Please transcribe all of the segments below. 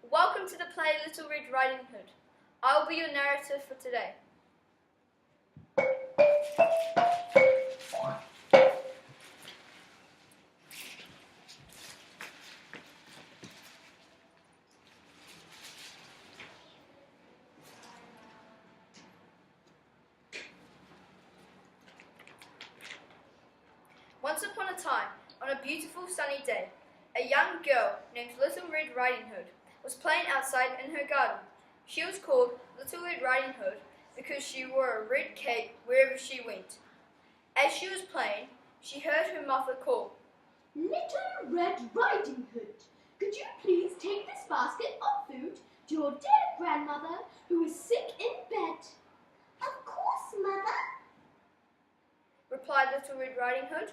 Welcome to the play Little Red Riding Hood. I will be your narrator for today. Once upon a time, on a beautiful sunny day, a young girl named Little Red Riding Hood was playing outside in her garden. She was called Little Red Riding Hood because she wore a red cape wherever she went. As she was playing, she heard her mother call, "Little Red Riding Hood, could you please take this basket of food to your dear grandmother who is sick in bed?" "Of course, Mother," replied Little Red Riding Hood.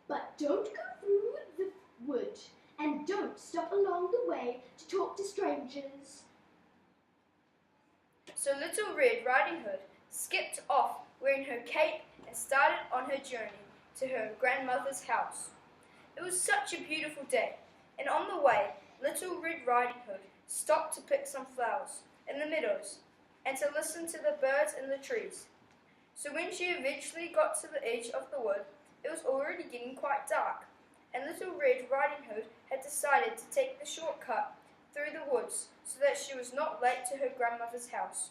"But don't go through the wood and don't stop along the way to talk to strangers." So Little Red Riding Hood skipped off wearing her cape and started on her journey to her grandmother's house. It was such a beautiful day, and on the way, Little Red Riding Hood stopped to pick some flowers in the meadows and to listen to the birds in the trees. So when she eventually got to the edge of the wood, it was already getting quite dark, and Little Red Riding Hood had decided to take the shortcut through the woods so that she was not late to her grandmother's house.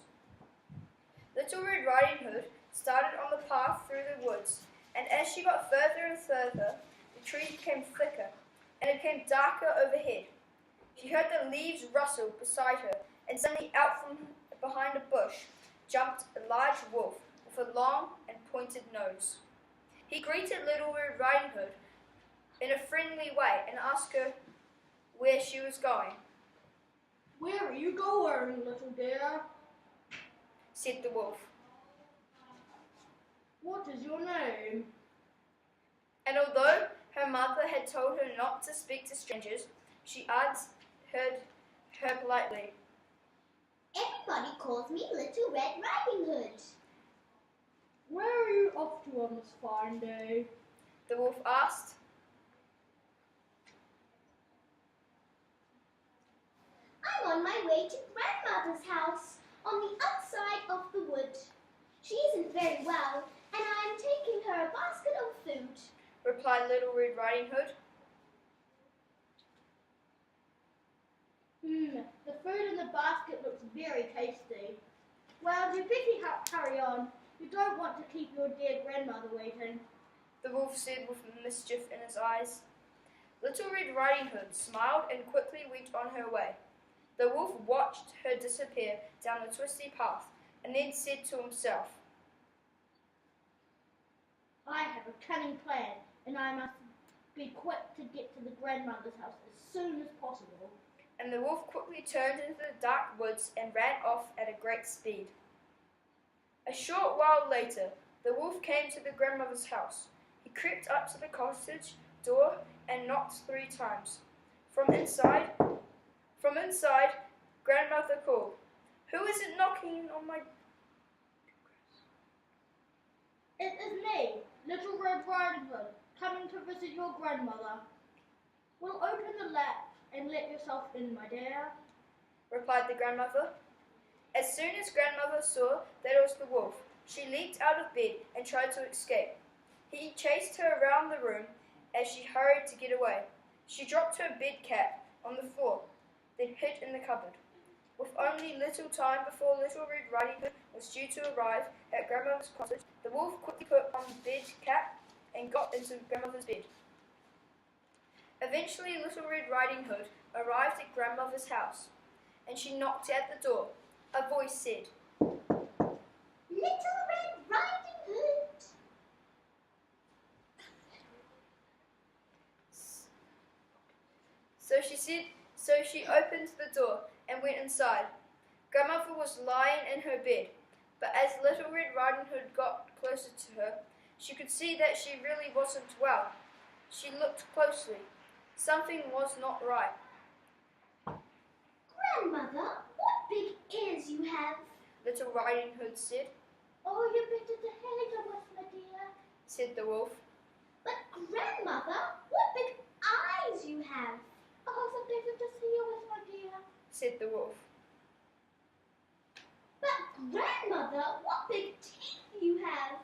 Little Red Riding Hood started on the path through the woods, and as she got further and further, the trees became thicker, and it became darker overhead. She heard the leaves rustle beside her, and suddenly out from behind a bush jumped a large wolf with a long and pointed nose. He greeted Little Red Riding Hood in a friendly way and asked her where she was going. "Where are you going, little dear?" said the wolf. "What is your name?" And although her mother had told her not to speak to strangers, she answered her politely. "Everybody calls me Little Red Riding Hood." "Where are you off to on this fine day?" the wolf asked. "I'm on my way to Grandmother's house on the other side of the wood. She isn't very well, and I'm taking her a basket of food," replied Little Red Riding Hood. The food in the basket looks very tasty. "Well, you better hurry on. You don't want to keep your dear grandmother waiting," the wolf said with mischief in his eyes. Little Red Riding Hood smiled and quickly went on her way. The wolf watched her disappear down the twisty path and then said to himself, "I have a cunning plan, and I must be quick to get to the grandmother's house as soon as possible." and the wolf quickly turned into the dark woods and ran off at a great speed. A short while later, the wolf came to the grandmother's house. He crept up to the cottage door and knocked 3 times. From inside, grandmother called, "Who is it knocking on my..." "It is me, Little Red Riding Hood, coming to visit your grandmother." "Well, open the latch and let yourself in, my dear," replied the grandmother. As soon as grandmother saw that it was the wolf, she leaped out of bed and tried to escape. He chased her around the room as she hurried to get away. She dropped her bed cap on the floor, then hid in the cupboard. With only little time before Little Red Riding Hood was due to arrive at grandmother's cottage, the wolf quickly put on the bed cap and got into grandmother's bed. Eventually, Little Red Riding Hood arrived at grandmother's house, and she knocked at the door. A voice said, "Little Red Riding Hood." So she opened the door and went inside. Grandmother was lying in her bed, but as Little Red Riding Hood got closer to her, she could see that she really wasn't well. She looked closely. Something was not right. "Grandmother, what big ears you have!" Little Riding Hood said. "Oh, you're better to hang with, my dear," said the wolf. "But grandmother, what big eyes you have!" "Oh, so better to see you with, my dear," said the wolf. But, Grandmother, what big teeth you have!